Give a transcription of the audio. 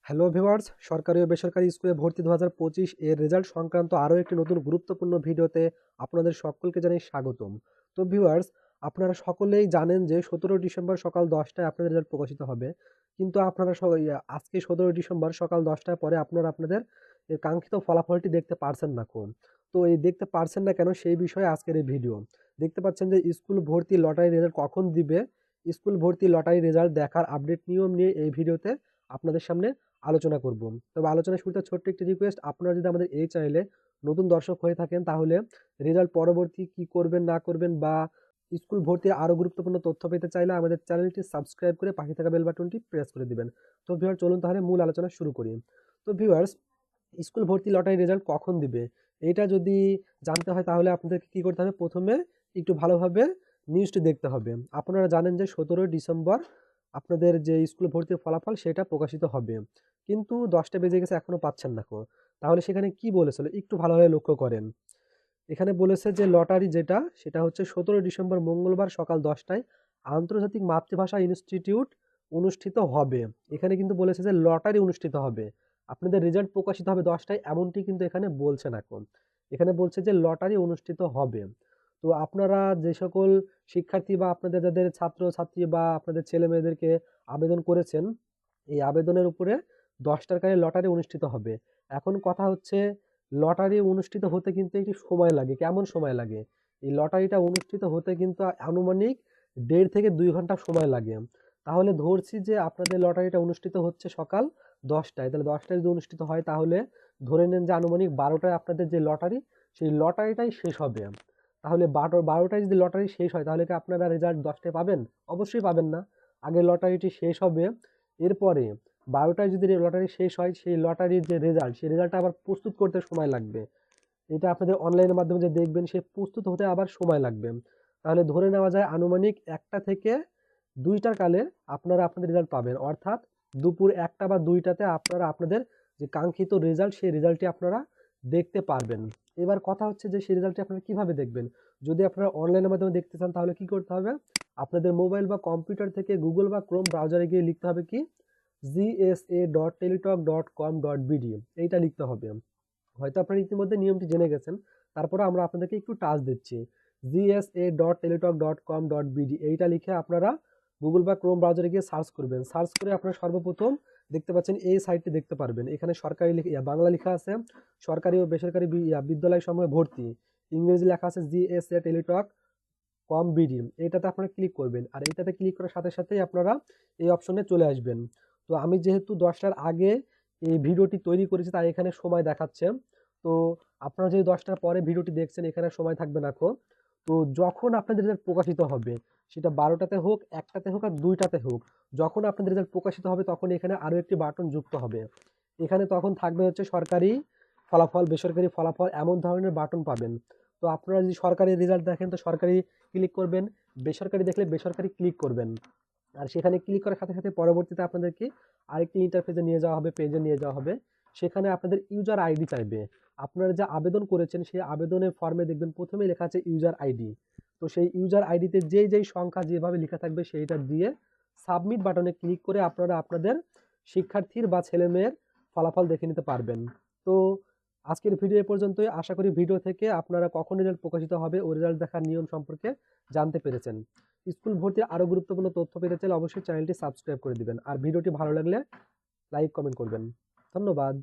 Hello viewers, সরকারি ও বেসরকারি স্কুলে ভর্তি 2025 এর রেজাল্ট সংক্রান্ত আরও একটি নতুন গুরুত্বপূর্ণ ভিডিওতে আপনাদের সকলকে জানাই স্বাগতম। তো ভিউয়ার্স, আপনারা সকলেই জানেন যে 17 ডিসেম্বর সকাল 10টায় আপনাদের রেজাল্ট প্রকাশিত হবে। কিন্তু আপনারা আজকে 17 ডিসেম্বর সকাল 10টার পরে আপনারা আপনাদের এই কাঙ্ক্ষিত ফলাফলটি দেখতে পারছেন না কোন। তো এই দেখতে পারছেন না কেন সেই বিষয়ে আজকের এই ভিডিও। দেখতে পাচ্ছেন যে স্কুল ভর্তি লটারি রেজাল্ট কখন দিবে, স্কুল ভর্তি লটারি রেজাল্ট দেখার আপডেট নিয়ম নিয়ে এই ভিডিওতে আপনাদের সামনে আলোচনা করব। তবে আলোচনার শুরুতে ছোট্ট একটি রিকোয়েস্ট, আপনারা যদি আমাদের এই চ্যানেলে নতুন দর্শক হয়ে থাকেন তাহলে রেজাল্ট পরবর্তী কি করবেন না করবেন বা স্কুল ভর্তির আরও গুরুত্বপূর্ণ তথ্য পেতে চাইলে আমাদের চ্যানেলটি সাবস্ক্রাইব করে পাশে থাকা বেল বাটনটি প্রেস করে দিবেন। তো ভিউয়ার, চলুন তাহলে মূল আলোচনা শুরু করি। তো ভিউয়ার্স, স্কুল ভর্তি লটারি রেজাল্ট কখন দিবে এটা যদি জানতে হয় তাহলে আপনাদেরকে কি করতে হবে, প্রথমে একটু ভালোভাবে নিউজটি দেখতে হবে। আপনারা জানেন যে 17 ডিসেম্বর আপনাদের যে স্কুল ভর্তির ফলাফল সেটা প্রকাশিত হবে, কিন্তু 10টা বেজে গেছে এখনো পাচ্ছেন না কো। তাহলে সেখানে কি বলেছিল একটু ভালোভাবে লক্ষ্য করেন। এখানে বলেছে যে লটারি যেটা সেটা হচ্ছে 17 ডিসেম্বর মঙ্গলবার সকাল 10টায় আন্তর্জাতিক মাতৃভাষা ইনস্টিটিউট অনুষ্ঠিত হবে। এখানে কিন্তু বলেছে যে লটারি অনুষ্ঠিত হবে, আপনাদের রেজাল্ট প্রকাশিত হবে 10টায় এমনটি কিন্তু এখানে বলছে না কোন। এখানে বলছে যে লটারি অনুষ্ঠিত হবে। তো আপনারা যে সকল শিক্ষার্থী বা আপনাদের যাদের ছাত্র ছাত্রী বা আপনাদের ছেলে মেয়েদেরকে আবেদন করেছেন, এই আবেদনের উপরে 10টার কারে লটারি অনুষ্ঠিত হবে। এখন কথা হচ্ছে, লটারি অনুষ্ঠিত হতে কিন্তু একটি সময় লাগে। কেমন সময় লাগে? এই লটারিটা অনুষ্ঠিত হতে কিন্তু আনুমানিক 1.5 থেকে 2 ঘন্টা সময় লাগে। তাহলে ধরছি যে আপনাদের লটারিটা অনুষ্ঠিত হচ্ছে সকাল 10টায়। তাহলে 10টায় যদি অনুষ্ঠিত হয় তাহলে ধরে নেন যে আনুমানিক 12টায় আপনাদের যে লটারি, সেই লটারিটাই শেষ হবে। তাহলে 12টায় যদি লটারি শেষ হয় তাহলে কি আপনারা রেজাল্ট 10টায় পাবেন? অবশ্যই পাবেন না। আগে লটারিটি শেষ হবে, এরপরে 12টায় যদি লটারি শেষ হয় সেই লটারির যে রেজাল্ট সেই রেজাল্টটা আবার প্রস্তুত করতে সময় লাগবে। এটা আপনাদের অনলাইনের মাধ্যমে যে দেখবেন সে প্রস্তুত হতে আবার সময় লাগবে। তাহলে ধরে নেওয়া যায় আনুমানিক 1টা থেকে 2টার কালে আপনারা আপনাদের রেজাল্ট পাবেন, অর্থাৎ দুপুর 1টা বা 2টাতে আপনারা আপনাদের যে কাঙ্ক্ষিত রেজাল্ট সেই রেজাল্টটি আপনারা দেখতে পারবেন। এবার কথা হচ্ছে যে সেই রেজাল্টটি আপনারা কিভাবে দেখবেন? যদি আপনারা অনলাইনের মাধ্যমে দেখতে চান তাহলে কি করতে হবে? আপনাদের মোবাইল বা কম্পিউটার থেকে গুগল বা ক্রোম ব্রাউজারে গিয়ে লিখতে হবে কি gsa.teletalk.com.bd, এইটা লিখতে হবে। হয়তো আপনারা ইতিমধ্যে নিয়মটি জেনে গেছেন, তারপরে আমরা আপনাদেরকে একটু টাচ দিচ্ছি। gsa.teletalk.com.bd এইটা লিখে আপনারা গুগল বা ক্রোম ব্রাউজারে গিয়ে সার্চ করবেন। সার্চ করে আপনারা সর্বপ্রথম দেখতে পাচ্ছেন এই সাইটটি দেখতে পারবেন। এখানে সরকারি বাংলা লেখা আছে সরকারি ও বেসরকারি বিদ্যালয় সমূহে ভর্তি, ইংরেজি লেখা আছে জিএসএ টেলিটক কম বিডি, এইটাতে আপনারা ক্লিক করবেন। আর এইটাতে ক্লিক করার সাথে সাথেই আপনারা এই অপশনে চলে আসবেন। তো আমি যেহেতু 10টার আগে এই ভিডিওটি তৈরি করেছি তাই এখানে সময় দেখাচ্ছে। তো আপনারা যদি 10টার পরে ভিডিওটি দেখছেন এখানে সময় থাকবে না কো। তো যখন আপনাদের রেজাল্ট প্রকাশিত হবে, সেটা 12টাতে হোক, 1টাতে হোক আর 2টাতে হোক, যখন আপনাদের রেজাল্ট প্রকাশিত হবে তখন এখানে আরও একটি বাটন যুক্ত হবে। এখানে তখন থাকবে হচ্ছে সরকারি ফলাফল, বেসরকারি ফলাফল, এমন ধরনের বাটন পাবেন। তো আপনারা যদি সরকারি রেজাল্ট দেখেন তো সরকারি ক্লিক করবেন, বেসরকারি দেখলে বেসরকারি ক্লিক করবেন। আর সেখানে ক্লিক করার সাথে সাথে পরবর্তীতে আপনাদেরকে আরেকটি ইন্টারফেসে নিয়ে যাওয়া হবে, পেজে নিয়ে যাওয়া হবে। সেখানে আপনাদের ইউজার আইডি চাইবে। আপনারা যে আবেদন করেছেন সেই আবেদনের ফর্মে দেখবেন প্রথমেই লেখা আছে ইউজার আইডি। তো সেই ইউজার আইডিতে যেই সংখ্যা যেভাবে লেখা থাকবে সেইটা দিয়ে সাবমিট বাটনে ক্লিক করে আপনারা আপনাদের শিক্ষার্থীর বা ছেলেমেয়ের ফলাফল দেখে নিতে পারবেন। তো আজকের ভিডিও এ পর্যন্তই। আশা করি ভিডিও থেকে আপনারা কখন রেজাল্ট প্রকাশিত হবে ও রেজাল্ট দেখার নিয়ম সম্পর্কে জানতে পেরেছেন। স্কুল ভর্তির আরও গুরুত্বপূর্ণ তথ্য পেতে চাইলে অবশ্যই চ্যানেলটি সাবস্ক্রাইব করে দিবেন। আর ভিডিওটি ভালো লাগলে লাইক কমেন্ট করবেন। ধন্যবাদ।